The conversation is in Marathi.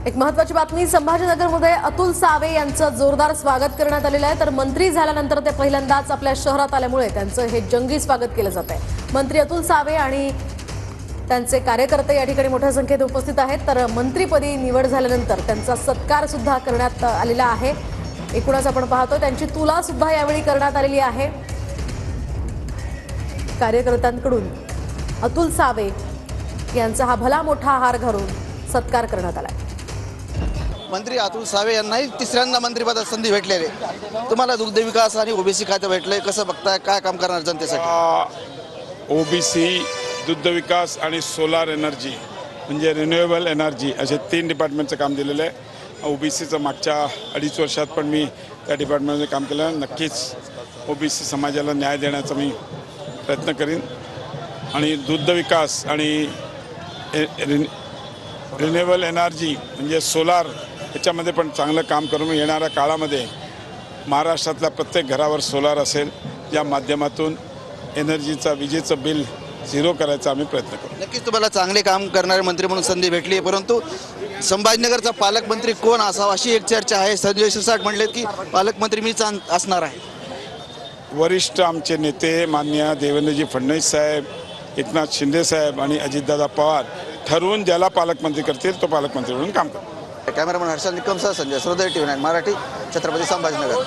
एक महत्त्वाची बातमी संभाजीनगरमध्ये अतुल सावे यांचं जोरदार स्वागत करण्यात आलेलं आहे। तर मंत्री झाल्यानंतर ते पहिल्यांदाच आपल्या शहरात आल्यामुळे त्यांचं हे जंगी स्वागत केलं जात आहे। मंत्री अतुल सावे आणि त्यांचे कार्यकर्ते या ठिकाणी मोठ्या संख्येत उपस्थित आहेत। तर मंत्रीपदी निवड झाल्यानंतर त्यांचा सत्कार सुद्धा करण्यात आलेला आहे। एकूणच आपण पाहतो त्यांची तुला सुद्धा यावेळी करण्यात आलेली आहे। कार्यकर्त्यांकडून अतुल सावे यांचा हा भला मोठा हार घालून सत्कार करण्यात आला। मंत्री अतुल सावे यांनाही तिसऱ्यांदा मंत्रिपदात संधी भेटलेली आहे। तुम्हाला दुग्ध विकास आणि ओबीसी खाते भेटले, कसं बघताय, काय काम करणार जनतेसाठी? ओबीसी, दुग्ध विकास आणि सोलार एनर्जी म्हणजे रिन्युएबल एनर्जी असे 3 डिपार्टमेंटचं काम दिलेलं आहे। ओबीसीचं मागच्या 2.5 वर्षात पण मी त्या डिपार्टमेंटमध्ये काम केलं आहे। नक्कीच ओबीसी समाजाला न्याय देण्याचा मी प्रयत्न करीन आणि दुग्ध विकास आणि रिन्युएबल एनर्जी म्हणजे सोलार याच्यामध्ये पण चांगलं काम करून येणाऱ्या काळामध्ये महाराष्ट्रातल्या प्रत्येक घरावर सोलार असेल, या माध्यमातून एनर्जीचा विजेचं बिल झिरो करायचा आम्ही प्रयत्न करू। नक्कीच तुम्हाला चांगले काम करणारे मंत्री म्हणून संधी भेटली आहे, परंतु संभाजीनगरचा पालकमंत्री कोण असावा अशी एक चर्चा आहे। संजय शिरसाट म्हणलेत की पालकमंत्री मीच असणार आहे। वरिष्ठ आमचे नेते माननीय देवेंद्रजी फडणवीस साहेब, एकनाथ शिंदे साहेब आणि अजितदादा पवार ठरवून ज्याला पालकमंत्री करतील तो पालकमंत्री म्हणून काम करतो। कॅमेरामन हर्षल निकमसह संजय श्रोदय, TV9 मराठी, छत्रपती संभाजीनगर।